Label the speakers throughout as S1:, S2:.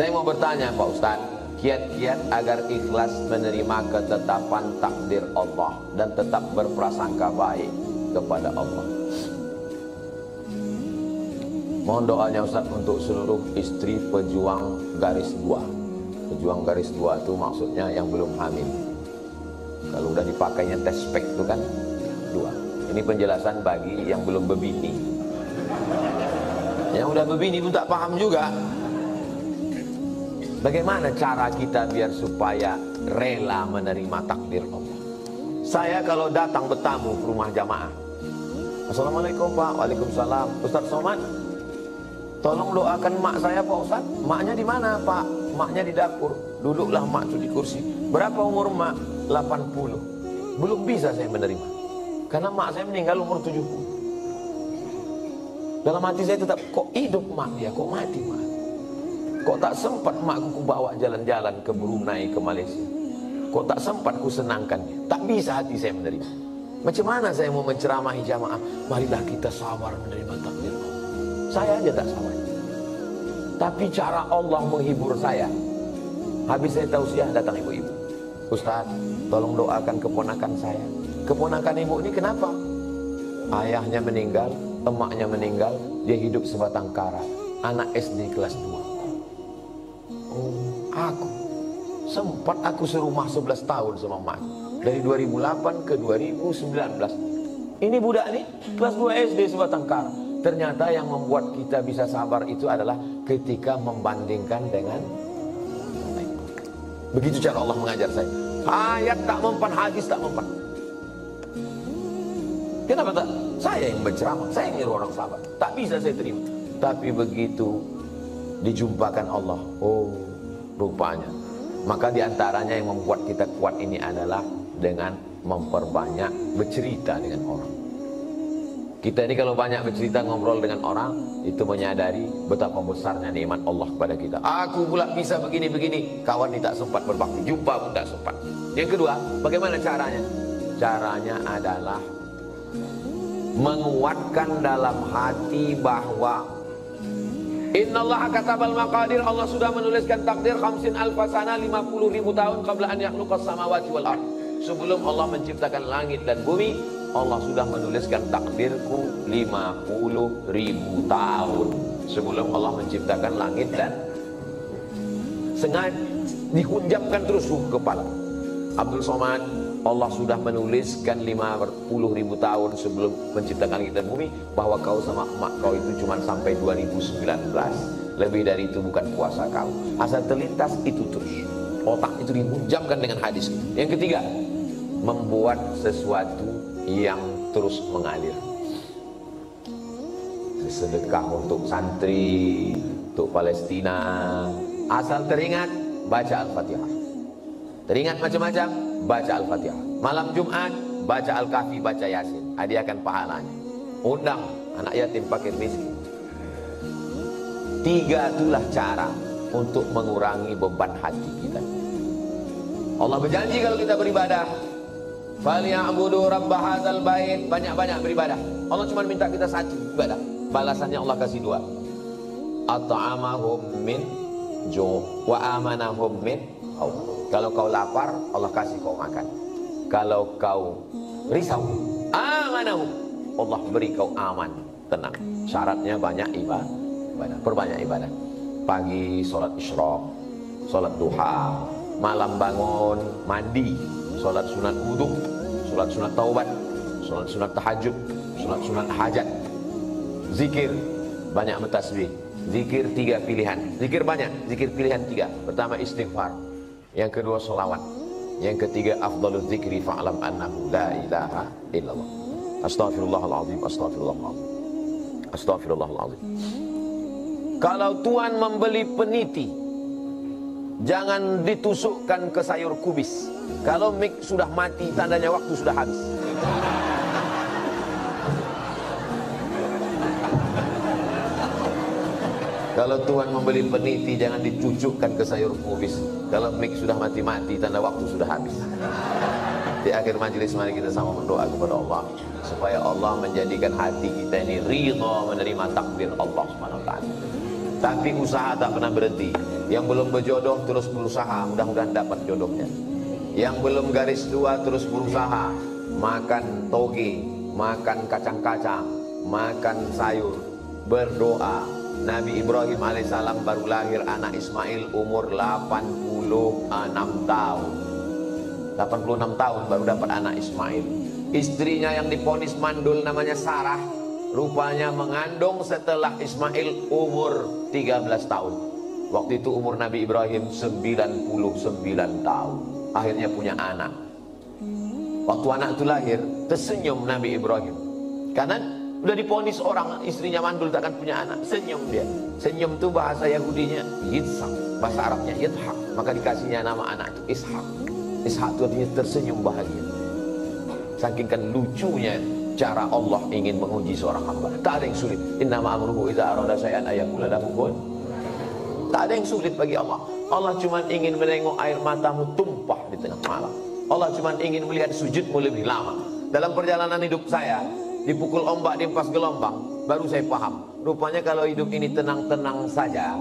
S1: Saya mau bertanya Pak Ustadz, kiat-kiat agar ikhlas menerima ketetapan takdir Allah dan tetap berprasangka baik kepada Allah. Mohon doanya Ustaz untuk seluruh istri pejuang garis 2. Pejuang garis 2 itu maksudnya yang belum hamil. Kalau udah dipakainya tes spek itu kan 2. Ini penjelasan bagi yang belum berbini. Yang udah berbini pun tak paham juga. Bagaimana cara kita biar supaya rela menerima takdir Allah? Saya kalau datang bertamu ke rumah jamaah, Assalamualaikum Pak. Waalaikumsalam. Ustaz Somad, tolong doakan mak saya Pak Ustaz. Maknya di mana Pak? Maknya di dapur. Duduklah mak itu di kursi. Berapa umur mak? 80. Belum bisa saya menerima, karena mak saya meninggal umur 70. Dalam hati saya tetap, kok hidup mak dia, kok mati mak? Kok tak sempat makku ku bawa jalan-jalan ke Brunei, ke Malaysia? Kok tak sempat ku senangkan dia? Tak bisa hati saya menerima. Macam mana saya mau menceramahi jamaah? Marilah kita sabar menerima takdir Allah. Saya aja tak sabar. Tapi cara Allah menghibur saya. Habis saya tausiah, datang ibu-ibu. Ustaz, tolong doakan keponakan saya. Keponakan ibu ini kenapa? Ayahnya meninggal, emaknya meninggal, dia hidup sebatang kara. Anak SD kelas 2. Sempat aku serumah 11 tahun sama emak. Dari 2008 ke 2019. Ini budak nih kelas 2 SD sebatang kara. Ternyata yang membuat kita bisa sabar itu adalah ketika membandingkan dengan begitu cara Allah mengajar saya. Ayat tak mempan, hadis tak mempan. Kenapa tak? Saya yang berceramah, saya yang nyuruh orang sabar. Tak bisa saya terima. Tapi begitu dijumpakan Allah, oh rupanya. Maka diantaranya yang membuat kita kuat ini adalah dengan memperbanyak bercerita dengan orang. Kita ini kalau banyak bercerita, ngobrol dengan orang, itu menyadari betapa besarnya nikmat Allah kepada kita. Aku pula bisa begini-begini, kawan ini tak sempat berbakti, jumpa pun tak sempat. Yang kedua, bagaimana caranya? Caranya adalah menguatkan dalam hati bahwa Innallaha katabal maqadir, Allah sudah menuliskan takdir 50 alfasana, 50.000 tahun qabla an yakhluqas samawati wal ard. Sebelum Allah menciptakan langit dan bumi, Allah sudah menuliskan takdirku 50.000 tahun sebelum Allah menciptakan langit dan sengaja dihunjamkan terus ke kepala Abdul Somad. Allah sudah menuliskan 50.000 tahun sebelum menciptakan langit dan bumi bahwa kau sama emak kau itu cuma sampai 2019. Lebih dari itu bukan kuasa kau. Asal terlintas itu terus. Otak itu dihunjamkan dengan hadis. Yang ketiga, membuat sesuatu yang terus mengalir. Sedekah untuk santri, untuk Palestina. Asal teringat, baca Al-Fatihah. Teringat macam-macam, baca Al-Fatihah. Malam Jumat, baca Al-Kahfi, baca Yasin. Hadiahkan pahalanya. Undang anak yatim, fakir, miskin. 3 itulah cara untuk mengurangi beban hati kita. Allah berjanji kalau kita beribadah, falyabudu rabb hadzal bait, banyak-banyak beribadah. Allah cuma minta kita satu ibadah. Balasannya Allah kasih 2. At'amahum min ju' wa amanahum min khawf. Kalau kau lapar, Allah kasih kau makan. Kalau kau risau, amanahum, Allah beri kau aman, tenang. Syaratnya banyak ibadah. Perbanyak ibadah. Pagi sholat isyraq, sholat duha, malam bangun mandi, sholat sunat wudu, sholat sunat taubat, sholat sunat tahajud, sholat sunat hajat. Zikir, banyak bertasbih. Zikir 3 pilihan. Zikir banyak, zikir pilihan 3. Pertama istighfar, yang kedua sholawat, yang ketiga afdalul zikri fa'lam annahu la ilaha illallah. Astaghfirullahaladzim, astaghfirullahaladzim, astaghfirullahaladzim. Kalau Tuhan membeli peniti, jangan ditusukkan ke sayur kubis. Kalau mik sudah mati, tandanya waktu sudah habis. Kalau Tuhan membeli peniti, jangan dicucukkan ke sayur kubis. Kalau mik sudah mati-mati, tanda waktu sudah habis. Di akhir majelis mari kita sama berdoa kepada Allah supaya Allah menjadikan hati kita ini ridha menerima takdir Allah Subhanahu wa taala. Tapi usaha tak pernah berhenti. Yang belum berjodoh terus berusaha, mudah-mudahan dapat jodohnya. Yang belum garis dua terus berusaha, makan toge, makan kacang-kacang, makan sayur, berdoa. Nabi Ibrahim alaihissalam baru lahir anak Ismail umur 86 tahun. 86 tahun baru dapat anak Ismail. Istrinya yang diponis mandul namanya Sarah, rupanya mengandung setelah Ismail umur 13 tahun. Waktu itu umur Nabi Ibrahim 99 tahun. Akhirnya punya anak. Waktu anak itu lahir, tersenyum Nabi Ibrahim. Karena udah diponis orang istrinya mandul takkan punya anak. Senyum dia. Senyum itu bahasa Yahudinya Yitzhak, bahasa Arabnya Yithak. Maka dikasihnya nama anak itu Ishak. Ishak itu artinya tersenyum bahagia. Saking kan lucunya cara Allah ingin menguji seorang hamba. Tak ada yang sulit. Innama amruhu idza arada syai'an ayyaqula lahu kun. Tak ada yang sulit bagi Allah. Allah cuma ingin menengok air matamu tumpah di tengah malam. Allah cuma ingin melihat sujudmu lebih lama. Dalam perjalanan hidup saya, dipukul ombak, diempas gelombang, baru saya paham. Rupanya kalau hidup ini tenang-tenang saja,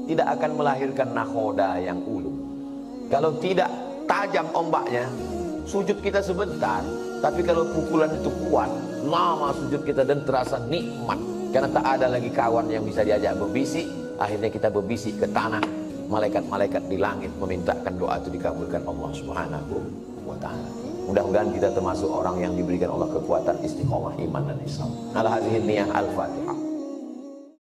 S1: tidak akan melahirkan nakhoda yang ulu. Kalau tidak tajam ombaknya, sujud kita sebentar. Tapi kalau pukulan itu kuat, lama sujud kita dan terasa nikmat. Karena tak ada lagi kawan yang bisa diajak berbisik. Akhirnya kita berbisik ke tanah. Malaikat-malaikat di langit memintakan doa itu dikabulkan Allah Subhanahu wa ta'ala. Mudah-mudahan kita termasuk orang yang diberikan Allah kekuatan istiqomah iman dan Islam. Ala hadhihi niyah al-Fatihah.